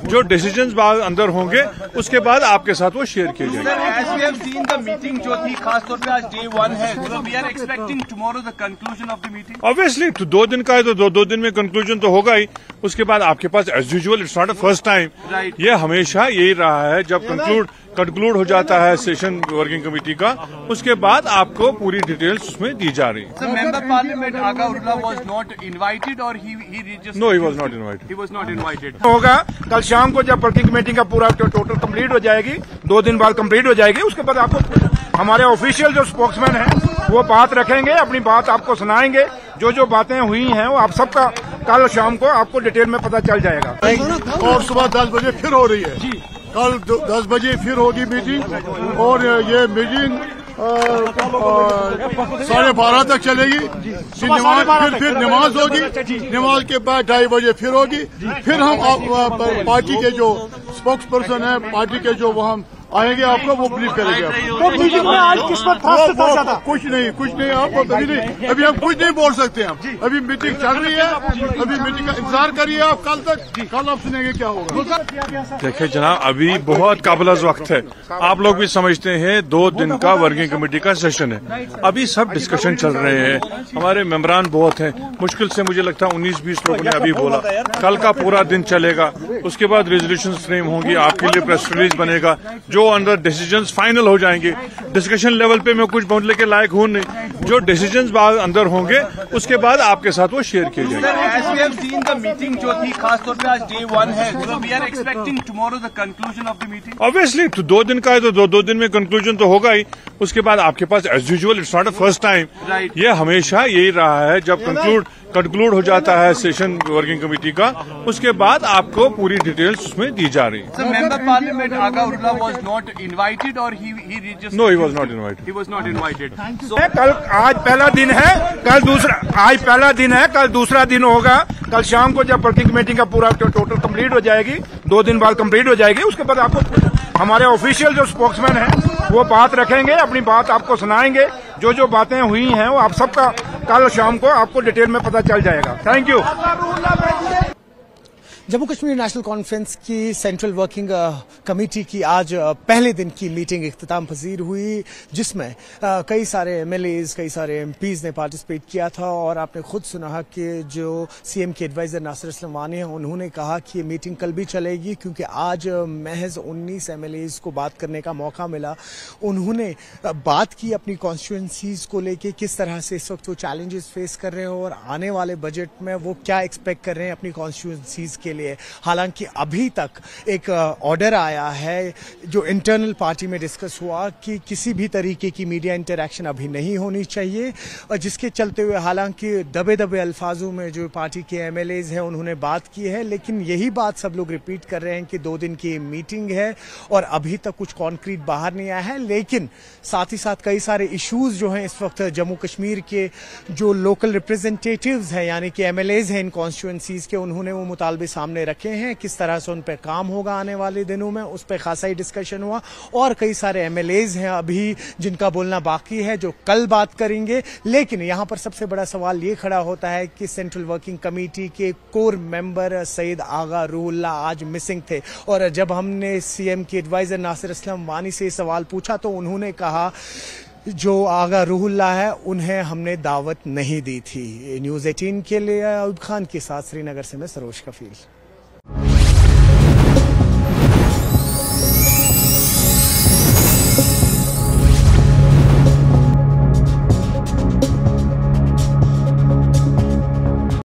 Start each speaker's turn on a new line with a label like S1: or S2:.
S1: जो डिसीजंस बाद अंदर होंगे उसके बाद आपके साथ वो शेयर किए जाएंगे।
S2: मीटिंग जो थी खासतौर पे आज डे 1 है, so we are expecting tomorrow the conclusion of the meeting.
S1: Obviously तो 2 दिन का है तो दो दिन में कंक्लूजन तो होगा ही। उसके बाद आपके पास as usual it's not a first time, ये हमेशा यही रहा है जब कंक्लूड हो जाता है सेशन वर्किंग कमेटी का, उसके बाद आपको पूरी डिटेल्स उसमें दी जा रही है।
S2: मेंबर पार्लियामेंट आगा उर्ला was not invited or he just
S1: No, he was not invited.
S2: He was not invited.
S3: होगा कल शाम को जब वर्किंग कमेटी का पूरा टोटल कंप्लीट हो जाएगी, 2 दिन बाद कंप्लीट हो जाएगी, उसके बाद आपको हमारे ऑफिशियल जो स्पोक्समैन हैं वो बात रखेंगे, अपनी बात आपको सुनाएंगे। जो बातें हुई हैं वो आप सबका कल शाम को आपको डिटेल में पता चल जाएगा।
S4: और सुबह 10 बजे फिर हो रही है, कल 10 बजे फिर होगी मीटिंग और ये मीटिंग 12:30 तक चलेगी। फिर नमाज होगी, नमाज के बाद 2:30 बजे फिर होगी। फिर हम पार्टी के जो स्पोक्स पर्सन है, पार्टी के जो वहाँ आएंगे आपको वो ब्रीफ करेंगे।
S5: तो मीटिंग में आज किस पर
S4: कुछ नहीं आपको अभी हम कुछ नहीं बोल सकते हैं। अभी मीटिंग चल रही है, अभी मीटिंग का इंतजार करिए आप कल तक, कल आप सुनेंगे क्या होगा।
S1: देखिए जनाब, अभी बहुत काबिल वक्त है, आप लोग भी समझते हैं 2 दिन का वर्किंग कमेटी का सेशन है, अभी सब डिस्कशन चल रहे हैं, हमारे मेंबरान बहुत हैं, मुश्किल से मुझे लगता है 19-20 लोगों ने अभी बोला। कल का पूरा दिन चलेगा, उसके बाद रेजोल्यूशन फ्रेम होंगी, आपके लिए प्रेस रिलीज बनेगा, जो अंदर डिसीजंस फाइनल हो जाएंगे। डिस्कशन लेवल पे मैं कुछ बोलने के लायक हूं नहीं, जो डिसीजंस बाद अंदर होंगे उसके बाद आपके साथ वो शेयर किए जाएंगे।
S2: मीटिंग जो थी खासतौर पे आज डे 1 है, so we are expecting tomorrow the conclusion of the meeting.
S1: Obviously तो 2 दिन का है तो 2 दिन में कंक्लूजन तो होगा ही। उसके बाद आपके पास as usual it's not a first time, ये हमेशा यही रहा है जब कंक्लूड हो जाता है सेशन वर्किंग कमेटी का, उसके बाद आपको पूरी डिटेल्स उसमें दी जा रही है।
S2: मेंबर पार्लियामेंट आगा उर्ला was not invited or he just
S1: No, he was not invited.
S2: He was not invited.
S3: कल आज पहला दिन है, आज पहला दिन है, कल दूसरा दिन होगा। कल शाम को जब वर्किंग कमेटी का पूरा टोटल कंप्लीट हो जाएगी, 2 दिन बाद कंप्लीट हो जाएगी, उसके बाद आपको हमारे ऑफिशियल जो स्पोक्समैन हैं वो बात रखेंगे, अपनी बात आपको सुनाएंगे। जो बातें हुई हैं वो आप सबका कल शाम को आपको डिटेल में पता चल जाएगा। Thank you.
S5: Jammu Kashmir national conference की सेंट्रल वर्किंग कमेटी की आज पहले दिन की मीटिंग इख्तिताम पजीर हुई, जिसमें कई सारे एमएलएज, कई सारे एमपीज ने पार्टिसिपेट किया था। और आपने खुद सुना कि जो सीएम के एडवाइजर नासिर असलम वानी हैं, उन्होंने कहा कि ये मीटिंग कल भी चलेगी, क्योंकि आज महज 19 एमएलएज को बात करने का मौका मिला। उन्होंने बात की अपनी कॉन्स्टिट्यूएंसीज को लेके, किस तरह से इस वक्त वो चैलेंजेस फेस कर रहे हो और आने वाले बजट में वो क्या एक्सपेक्ट कर रहे हैं अपनी कॉन्स्टिट्यूएंसीज के लिए। हालांकि अभी तक एक ऑर्डर आया है जो इंटरनल पार्टी में डिस्कस हुआ कि किसी भी तरीके की मीडिया इंटरैक्शन अभी नहीं होनी चाहिए, और जिसके चलते हुए हालांकि दबे अल्फाजों में जो पार्टी के एमएलएज हैं उन्होंने बात की है, लेकिन यही बात सब लोग रिपीट कर रहे हैं कि 2 दिन की मीटिंग है और अभी तक कुछ कॉन्क्रीट बाहर नहीं आया है। लेकिन साथ ही साथ कई सारे इश्यूज जो हैं इस वक्त जम्मू कश्मीर के जो लोकल रिप्रेजेंटेटिव्स हैं, यानी कि एमएलएज हैं इन कॉन्स्टिट्यूएंसीज के, उन्होंने वो मुतालबे सामने रखे हैं। किस तरह से उन पर काम होगा आने वाले दिनों में, उस पर खासा ही डिस्कशन हुआ। और कई सारे एमएलएज हैं अभी जिनका बोलना बाकी है, जो कल बात करेंगे। लेकिन यहां पर सबसे बड़ा सवाल ये खड़ा होता है कि सेंट्रल वर्किंग कमेटी के कोर मेंबर सैयद आगा रूहुल्लाह आज मिसिंग थे, और जब हमने सीएम के एडवाइजर नासिर असलम वानी से सवाल पूछा तो उन्होंने कहा जो आगा रूहुल्लाह है उन्हें हमने दावत नहीं दी थी। न्यूज़ 18 के लिए अयूब खान के साथ श्रीनगर से मैं सरोज कफील।